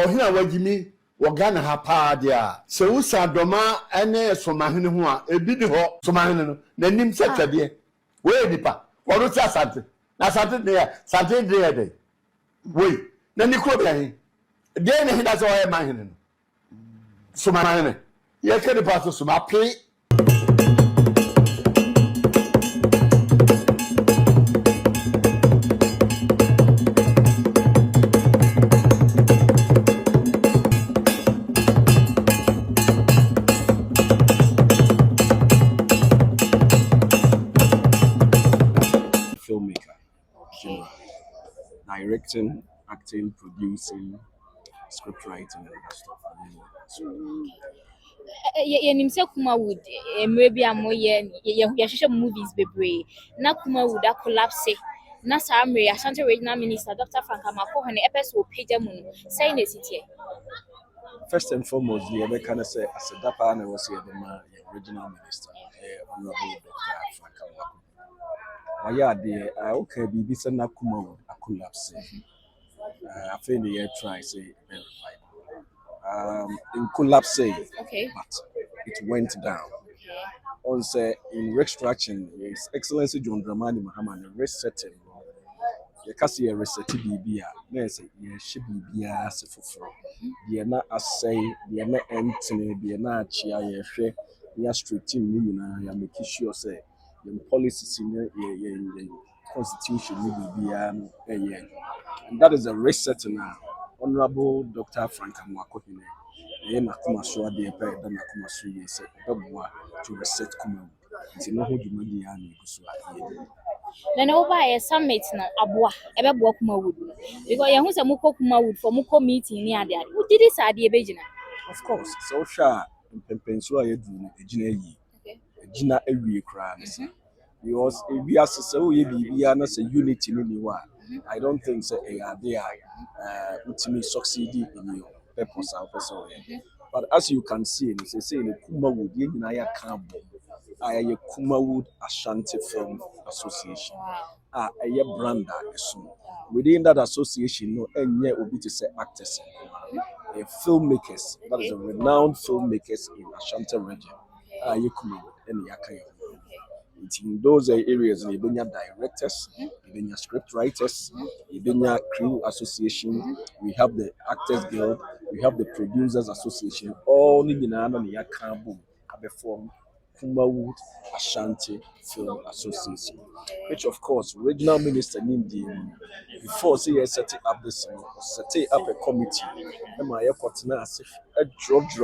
ohina wagimi wagana ha pa dia se usa doma ene somahene ho a ebi di ho somahene no nanim se twade we nipa wono ti asante na asante de we na ni kro bia he de ne hida so o mahene no somahene ye kede pa so ma pe directing, acting, producing, script writing, and that stuff. Nimse Kumawood, maybe I'm more movies bebre. Na Kumawood a collapse. Na Asare Ashanti Regional Minister Dr. Amoakohene episode page mun say ne city. First and foremost, the can say as a dapa and was here the regional minister, Honorable Dr. Amoakohene. I okay be send na Kumawood a collapse. I feel the try say in collapse, okay, but it went down. On say in restructuring, His Excellency John Dramani Mahama resetting. You can see a reset BBA. Yes, you should be as a for. You na assay, you na empty, you na chia, you street team, you make sure say your policies in the constitution BBA, and that is a reset now. Honorable Dr. Amoakohene, Nakumasua de Pe, then Nakumasu said, to reset Kumawood. It's no who you may be. Then over a summit now, Abua, ever walk Kumawood. Because you want to Kumawood for Muko meeting near there. Who did this idea, Bejina? Of course, so sure, in Pensua, you do a Gina every crime. Because if we are so, we are not a unity in the world. I don't think so. They are ultimately succeeding in your purpose. But as you can see, they say in the Kumawood, you can't. I am Kumawood Ashanti Film Association. A brand within that association, no any will be to say actors, filmmakers. That is a renowned filmmakers in Ashanti Region. Kumawood and Yakaya. In those areas, you have directors, you have script writers, you have crew association, we have the Actors Guild, we have the Producers Association, all in the Kambu have formed Kumawood Ashanti Film Association, which of course, Regional Minister Nindi, before he set up this, set up a committee, and my airport now, a drop to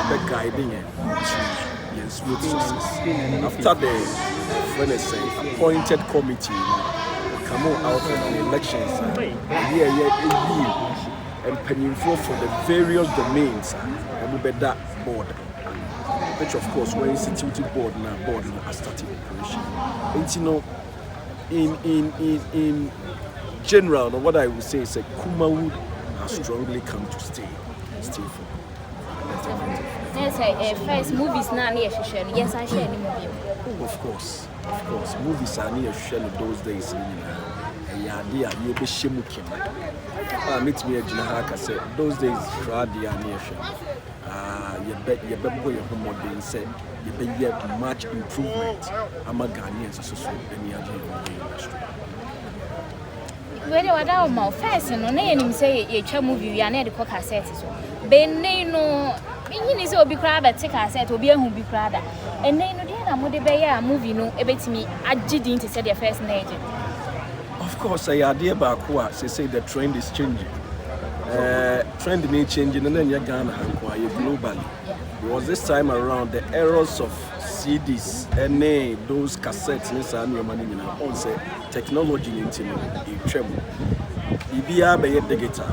the guiding smooth success. After the when I say appointed committee come out of the elections, and penny for the various domains and we that board, which of course we instituted board now started operation. And in general, what I would say is that Kumawood has strongly come to stay for. Yes, first movies now near Shishan. Yes, I share any movie. Of course. Movies are near Shishan those days. Yeah, you be shimukim. Meet me at Jinahaka said those days, Fradi are near Shishan. You bet your modern said you bet yet much improvement. I'm a Ghanaian associate any other industry. Whether I don't first, and on any say a movie, you are near the cock cassette. Ben no. You need to be crowd at take a set or be a who be crowd. And then I'm going to be a movie no a bit me. I didn't say their first name. Of course, I idea about what they say the trend is changing. Trend may changing and then you're gonna acquire globally. Because this time around the errors of CDs and those cassettes and your money on say technology into a treble. EBR by digital.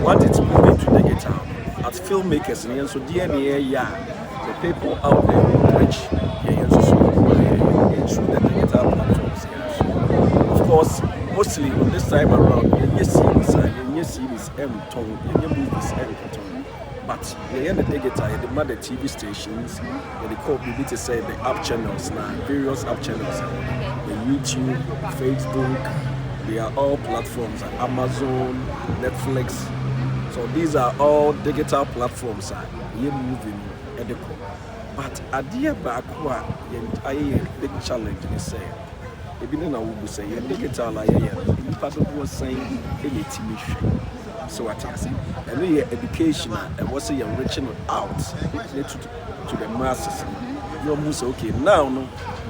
What it's moving to digital. As filmmakers, and so DNA, the people out there which through the digital platforms. Of course, mostly on this time around, you see this M-tone, you movies M-tone. But the digital, the mother TV stations, they call me to say the app channels now, various app channels, the YouTube, Facebook, They are all platforms, Amazon, Netflix. So these are all digital platforms. You're moving edible. But idea back what I big challenge is say. Even now we say digital in part of was saying any TV. So what I say, and we education and what's say you're reaching out to the masses. You almost okay now. No,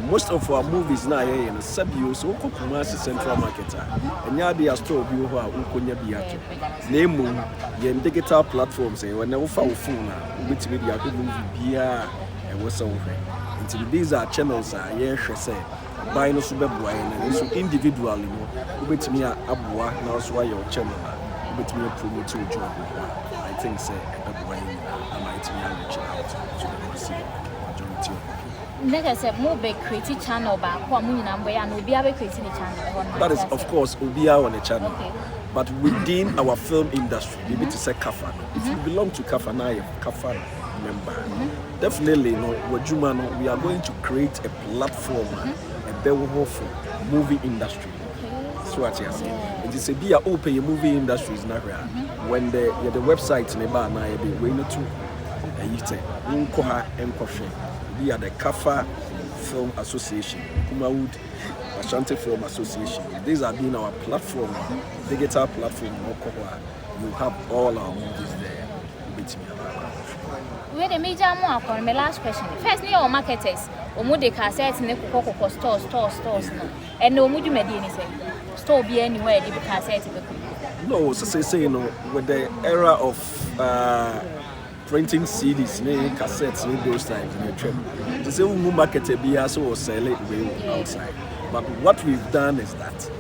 most of our movies now here in the Sabio, so Kumasi Central Market, and yeah, they are still you who are Ukonya Biato. Name yen digital platforms, and when I found phone, which media could movie beer and what's over. Until these are channels, yes, I say, buying a super boy and so individually, which me a boy, now why your channel, which me a promote to job. I think, say, a boy, I might be reaching out to the massive. Nigga said, "Move a creative channel back. What moon number and will be able to create the channel." That is, of course, Ubia on the channel. Okay. But within our film industry, maybe to say Kafan. If you belong to Kafan, I am Kafan member. Definitely, Wajumano, we are going to create a platform, a better for movie industry. So what you saying? It is a be open movie industry is not real. When the website nearby now, be waiting to Unkoha and Kofe. We are the Kafa Film Association, Kumawood, Ashanti Film Association. These are being our platform, digital platform. You have all our movies there. We had a major Amoakohene. My last question. First, near our marketers, Omude cassettes, Neko stores, and no Mudu Medini store be anywhere, the cassette. No, so say, with the era of printing CDs, cassettes, those times in the trip. To say we market a beer, so sell it outside. But what we've done is that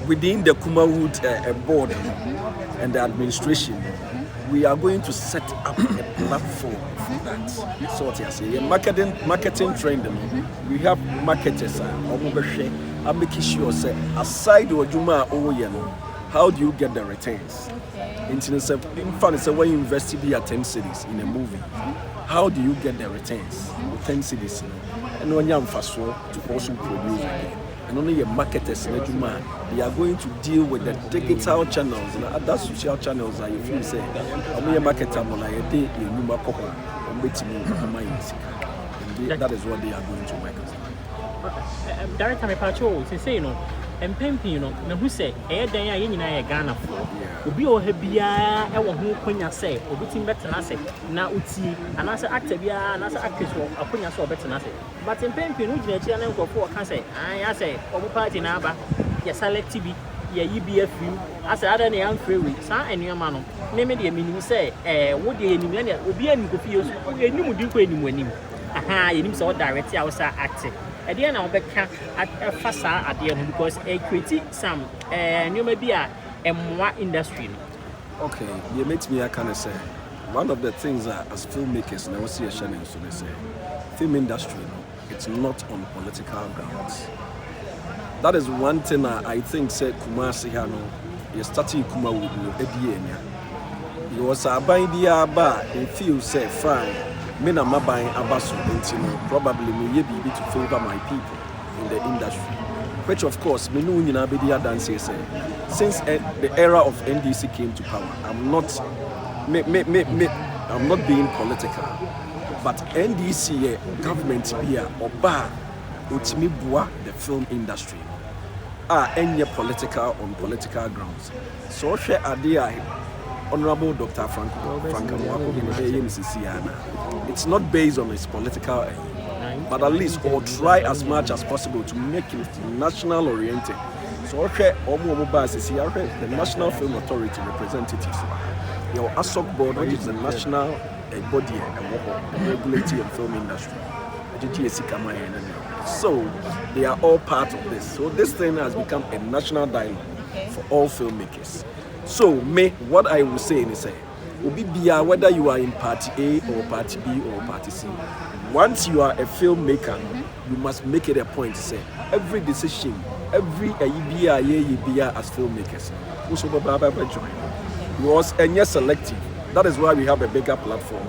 within the Kumawood board and the administration, we are going to set up a platform for that. So what you say, marketing trend. We have marketers I'm making sure say aside Ojuma Oyeno, how do you get the returns? In fact, when you invest at 10 cities in a movie, how do you get the returns? 10 cities, and when you're fast to also produce again. And only your marketers in Ejuma, they are going to deal with the digital channels and other social channels. That if you say, I'm a marketer, I day in Amoakohene, that is what they are going to work on. Director, my patrol, say, you know. And Pempy, you know, who say, Daya in Ghana for Ubi or Hebia, I want who say, or between better than I say, now Uti, and as an actor, and as an actress, or Punya so better than I say. But in Pempy, which the channel for can say, I say, over party Naba, yes, select TV, yeah, EBFU, as other than young free weeks, and your man, name it, meaning say, what the enemy will be any confused, we knew you couldn't win him. Aha, you so directly outside acting. At the end of the camp at a facade at the end because a critique some new maybe a more industry. Okay, you make me I can say one of the things that as filmmakers never see a channel so they say film industry it's not on political grounds. That is one thing I think said Kumasi Hano you started Kumawood Edienia. You was a buying bar and feel say fine. Me na mabain abaso ntino probably me ye bibi to favor my people in the industry, which of course me no nyina be dia dance say since the era of NDC came to power. I'm not I'm not being political, but NDC government bia oba utimi bua the film industry any political on political grounds. So share idea Honorable Dr. Amoakohene, it's not based on its political aim, but at least or try as much as possible to make it national oriented. So okay, the National Film Authority representatives, your ASOC board, which is the national body and regulating the film industry. So they are all part of this. So this thing has become a national dialogue for all filmmakers. So, what I will say is, whether you are in party A or party B or party C, once you are a filmmaker, you must make it a point to say every decision, every year as filmmakers, was selective. That is why we have a bigger platform.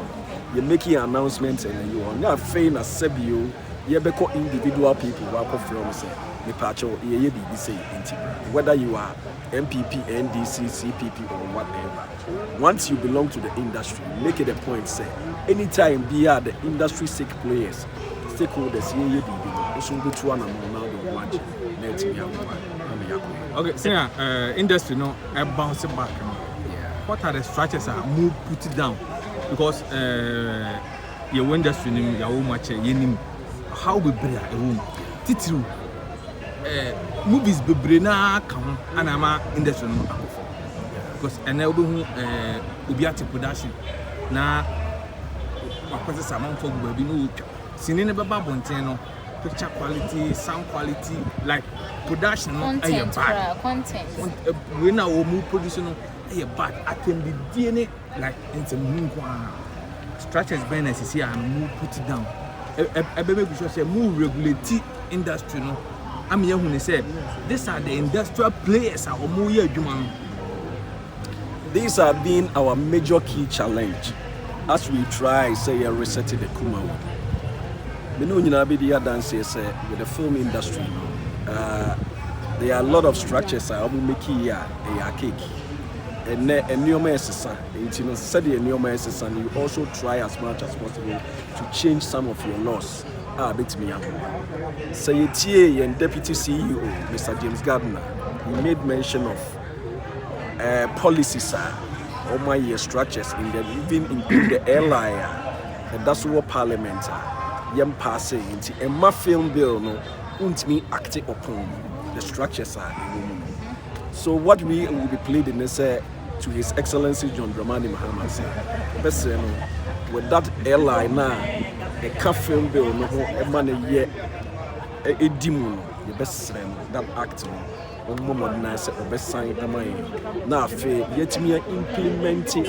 You're making announcements and you are not fair as Sebio. You become individual people who are from say me pacho ye be say whether you are MPP, NDC, CPP or whatever. Once you belong to the industry, make it a point say anytime be the industry stake players, stakeholders ye be also be to one amount now the watch. Okay, senior industry no I bounce back. What are the structures that move put it down? Because your industry name your much yenim how we bring a room titiru movies bebre na kan anama industry no akofo because ene obi hu obi ati production na akwese samon for baby no utwa sini ne beba bonten no picture quality, sound quality, like production content, bad. Content. We now move production bad. I can be DNA like into move structures business is here and move put it down. Baby we should say move regulate industry no. I'm here when they say these are the industrial players are more human. These have been our major key challenge as we try say reset the Kumawood. We know with the film industry, there are a lot of structures that make here a cake. And new you also try as much as possible to change some of your laws. Say and Deputy CEO, Mr. James Gardner, he made mention of policies or my structures in the even in the airline, and that's what Parliament. Yam passing into a film bill no untimi acting upon the structures are. So what we will be pleading is to His Excellency John Dramani Mahama best with that airline now a film bill no a man a year a demon the best that acting on modernize or best sign now yet me implementing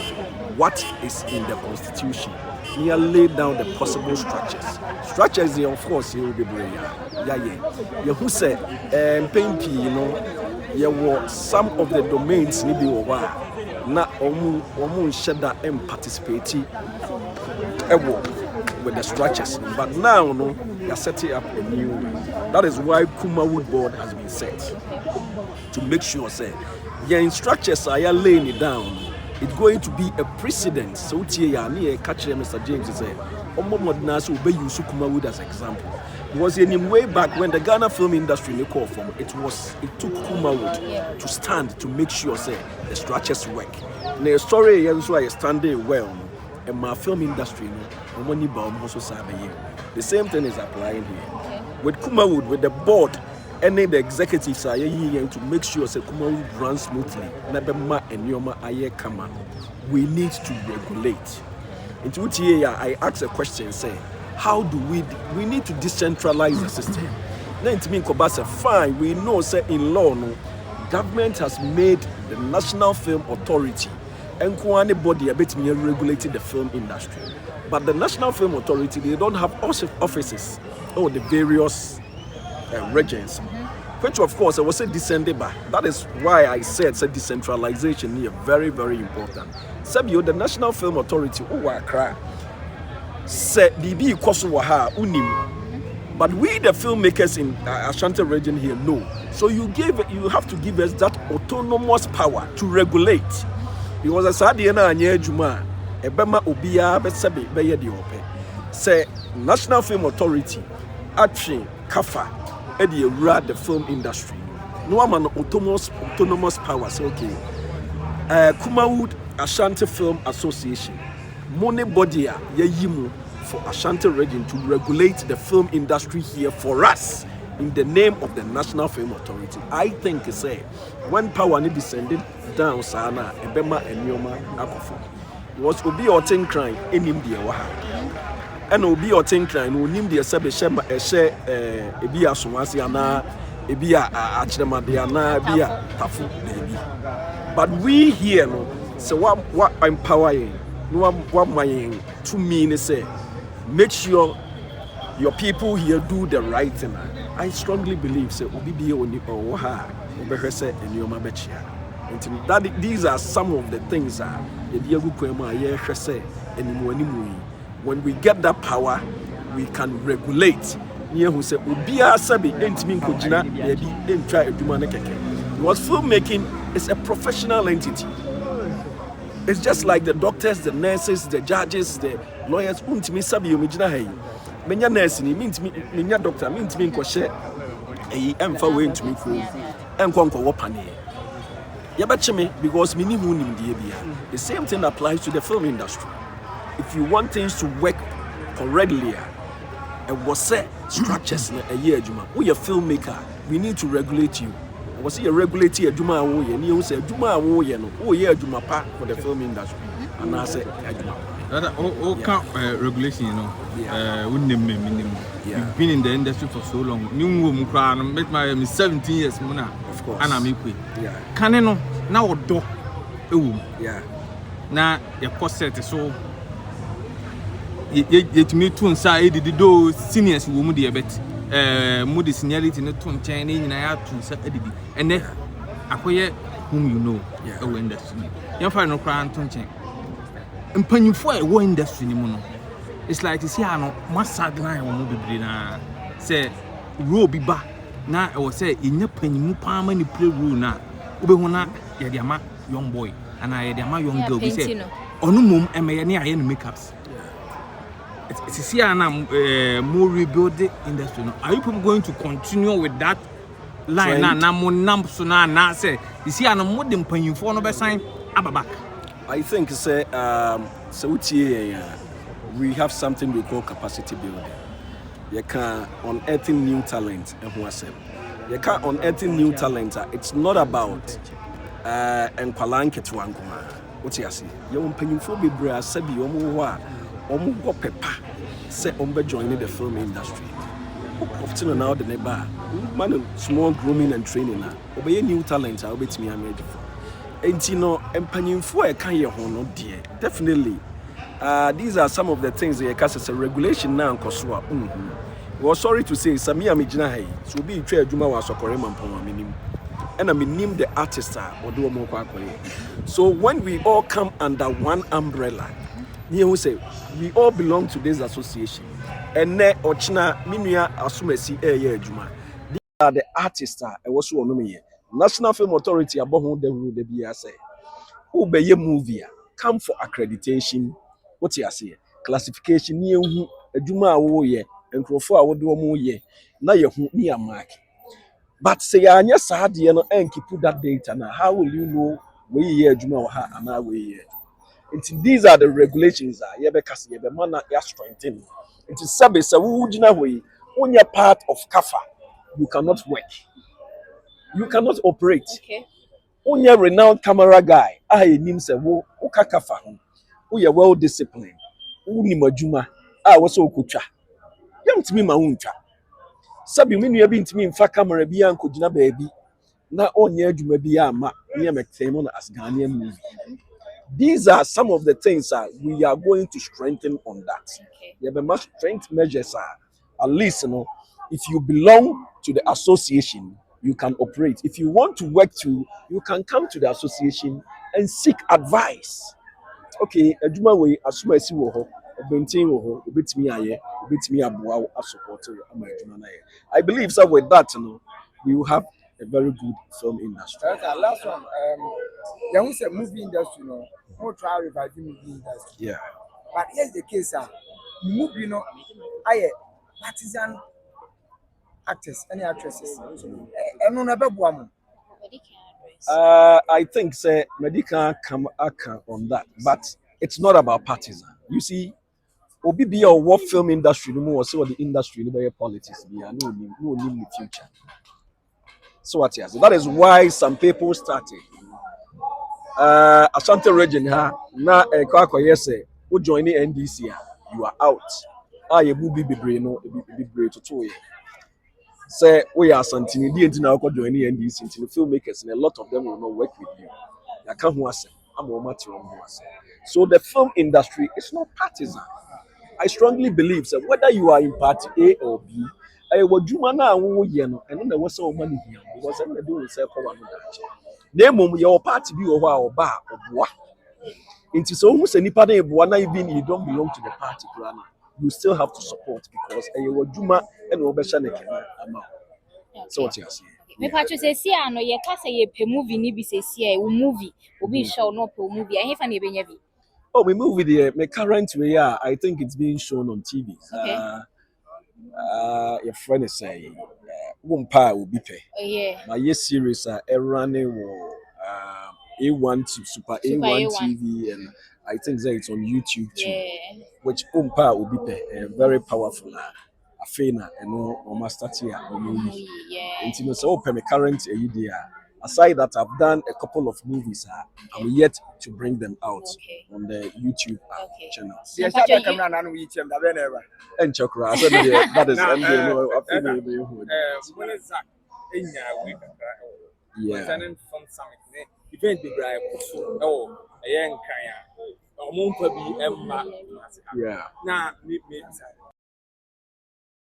what is in the constitution. We lay down the possible structures. Structures, of course, you will be brave. You who say, Pempi, you know, you were some of the domains need to over. Not almost shed that and participate with the structures. But now, no, you are setting up a new way. That is why Kumawood board has been set to make sure, say, your structures are laying it down. It's going to be a precedent. So here, catch Mr. James say, Omomodanas will be used Kumawood as example. Because in way back when the Ghana film industry they call from, it took Kumawood to stand to make sure say the structures work. The story is why standing well, and my film industry the same thing is applying here. With Kumawood, with the board. Any the executives are here to make sure that Kumawood runs smoothly. We need to regulate. Into which here I ask a question, say, how do we need to decentralize the system? Then to me, fine, we know say in law, no, government has made the National Film Authority and body a bit more regulated the film industry. But the National Film Authority, they don't have offices or the various regions, which of course I was say descended by. That is why I said decentralization here very, very important. Sabio, the National Film Authority, said BB Kosowaha Unim. But we the filmmakers in Ashanti region here know. So you have to give us that autonomous power to regulate. Because as Adiana Anye Juma, Ebema Obia Besabi Beyadiope, say National Film Authority, Action, Kafa, Eddie rad the film industry. No man autonomous powers. Okay. Kumawood Ashanti Film Association. Money body yimu for Ashanti region to regulate the film industry here for us in the name of the National Film Authority. I think say when power need descended down sana ebema enyoma akofo. It was obi otin crime enim de wa ha. And obi otin crime onim de sebe shema ebi asomase ana ebi achirema de ana ebi tafu baby. But we here no so what empowering no what my to mean say make sure your people here do the right thing. I strongly believe say obi be oni o ha obehwe say enyoma bechia. That these are some of the things that when we get that power, we can regulate near who said, Ubia Sabi, Entmin Kojina, maybe, and try to do Manakeke. Because filmmaking is a professional entity. It's just like the doctors, the nurses, the judges, the lawyers. Untimi Sabi, Umijina Hay. Menya nursing, means me, Menya doctor, means me, Koshe, a emfa way to me for and conquer Wapane. Yabachime, because mini moon in the ABA. The same thing applies to the film industry. If you want things to work correctly, and was set structures a year, Juma, we are filmmaker, we need to regulate you. Was he a regulator, Juma, and you say, Juma, oh, yeah, Juma, for the film industry. And I said, regulation, you know, you've been in the industry for so long. New crown, met my 17 years, Mona, of course, and I'm equal. Yeah, can I know now? Do yeah, now your cost set so. Yet me too inside the do seniors who would be a bit moody seniority not to chain in I have to say and then acquire whom you know a industry. You find no crown to chain. And penny for a war industry, it's like you see, I know my sad line or movie brain. Say, row be back now. I was say, in your penny, palm play rule now. Ubehona, Yadiama, young boy, and I had my young girl. We say, on no mum and may near any makeups. It's here and I'm more rebuild the industry. Are you people going to continue with that line? Now, more numbers so now say, you see, I'm more than paying for no sign. Back. I think say we have something we call capacity building. You can unearthing new talent and who say you can unearthing new talent. It's not about and palanke to ankuma. What you say? You want paying for be bra sabi omu go pepa say joining the film industry. Often now the neighbor man small grooming and training now. Obey new talent. I'll bet me I'm ready for. And you know, for a kind of no dear. Definitely, these are some of the things that cast as a regulation now. Koswa. We're sorry to say, Samia Mijina so be trade Juma was a Korean minim, and I mean the artist or do more. So when we all come under one umbrella, you say we all belong to this association, and ne Ochina Minia Asumesi Juma. These are the artists. I was one me. National Film Authority above the rule the BSA. Who be a movie come for accreditation. What you say? Classification near who a Juma wo ye and Crawford would do more ye. Now you near mark. But say I yes sad no and keep put that data now. How will you know where ye Juma and now we these are the regulations are because ye be man ya strengthen. It is service a wujina way when you're part of CAFA, you cannot work. You cannot operate. Okay. When you're a renowned camera guy, I name say wo ukakafa. We are well disciplined. Uni majuma. I was so kucha. Yam to me ma uncha. Sabi me you been to me in fact camera be and kujina baby. Na on ye juma be ma near mektemon as Ghanaian movie. These are some of the things we are going to strengthen on that. Okay. There be much strength measures at least if you belong to the association, you can operate. If you want to work too, you can come to the association and seek advice. Okay, Ejuma way asuma esi wo ho, obentin wo ho, obetimi aye, obetimi aboa support ama Ejuma na ye. I believe so with that, we will have a very good film industry. Last one, there was a movie industry, more try reviving movie industry. Yeah. But here's the case, movie, I partisan actors, any actresses, I think say medical come on that, but it's not about partisan. You see, Obi or what film industry no more so the industry no politics be no in the future. So what yes, that is why some people started. Ashanti Region na say who join the NDC you are out. You will be no be to 2 years. Say we are Ashanti Region now join the NDC until the filmmakers and a lot of them will not work with you. I can't say so the film industry is not partisan. I strongly believe that whether you are in party A or B, I would do mana and then there was so money here because I'm doing say power no that. Name your party be or bar or bois. It is almost any party bois even you don't belong to the party. you still have to support because you juma and obesha amount. So what you say? Me patcho say see ano ye ka say ye pe movie ni bi say see e movie obi show no pe movie e fa na e benya bi. Oh, we move with the current way. Yeah, I think it's being shown on TV. Okay. Your friend is saying, "Wumpa will be pay." Oh yeah. My yes series are running A1 to Super A1 TV, and I think that it's on YouTube too. Yeah. Which Wumpa will be pay very powerful. Afena and no master tia. Yeah. And you know, so open current idea. Aside that, I've done a couple of movies. I'm yet to bring them out on the YouTube channel. And Chakra, that is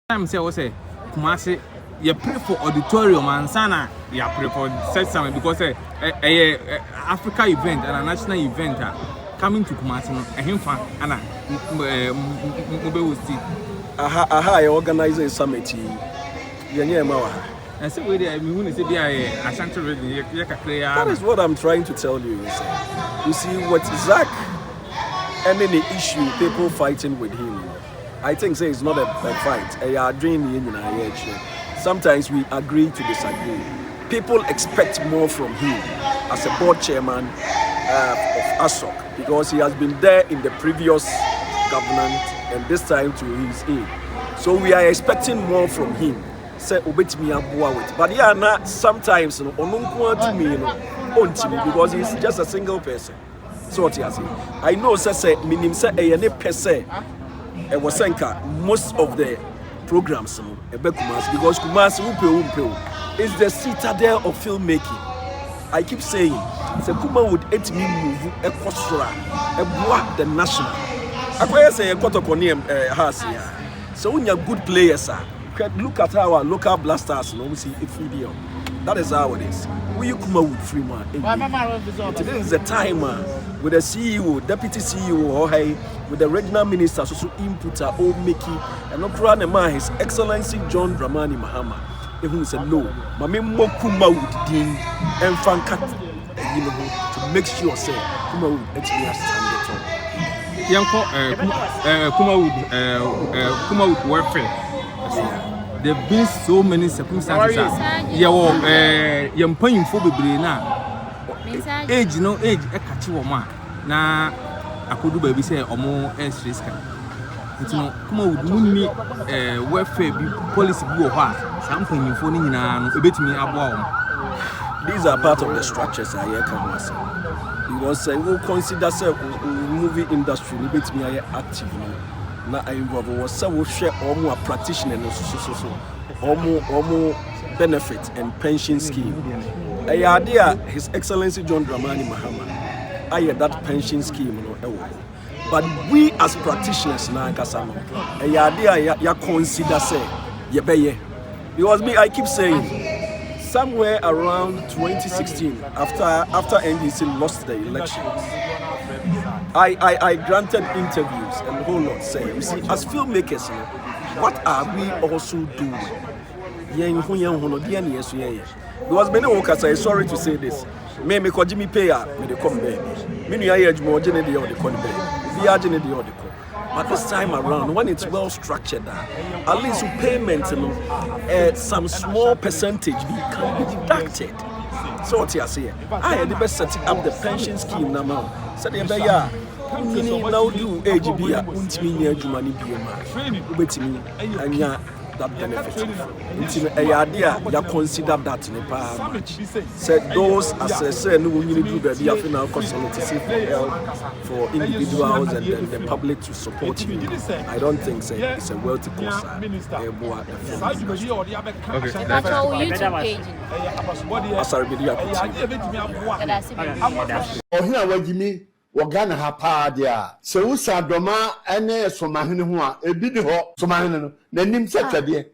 Time say Kumasi, you pray for auditorium and sana, you pray for set summit because a Africa event and a national event coming to Kumasi and him fan and I organize a summit. And so we Ashanti Region. That is what I'm trying to tell you. You see what Zach and any issue people fighting with him. I think it's not a fight. Sometimes we agree to disagree. People expect more from him as a board chairman of ASOC because he has been there in the previous government and this time to his in. So we are expecting more from him. Say but yeah, not sometimes because he's just a single person. So what you say? I know say minim say any person. Most of the programs because Kumasi is the citadel of filmmaking. I keep saying, the Kumawood let me move a Kostra, a the national. I say a Kotokonium has here. So when you're good players, look at our local blasters and we see a video. That is how it is. We Kumawood free man. Today is the time with the CEO, deputy CEO, or with the regional minister, so inputter, Mickey, and not run a man, His Excellency John Dramani Mahama. Who said no, Mami Kumawood Dean and Fankat, to make sure say Kumawood actually has Kumawood welfare. There have been so many circumstances. You're paying for the age, no age, a catchy woman. Now, I could do baby say or more as risk. It's no Kumawood welfare policy go hard. Something you phoning in a bit me about. These are part of the structures I hear come because I will consider movie industry, bit me active. Now I involve was some share or more practitioner or more benefit and pension scheme. I idea His Excellency John Dramani Mahama. I had that pension scheme, but we as practitioners now, I idea ya consider say because me I keep saying somewhere around 2016 after NDC lost the elections. I granted interviews and the whole lot say, you see, as filmmakers, what are we also doing? Because many workers are sorry to say this. Me Jimmy payer, me they come back. Me no age more generally the call back. But this time around, when it's well structured, at least with payment, some small percentage can be deducted. So what you say? I had the best setting up the pension scheme now. So they be now do AGB money and that benefit. Idea you consider that in the past. Said those as I said, no we do the final consultancy for help for individuals and the public to support you. I don't think it's a wealthy cause. Okay. That's our YouTube page. Asare Bediako. Wagana hapa dia se usa doma ene somahene ho a ebi di ho somahene no nanim se twade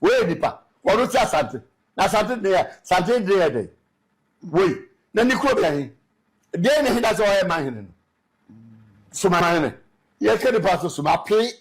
we nipa wono ti asante na asante de sante de de we na ni kro bia he de ne hida so o mahene no somahene ye ke de paso so ma pe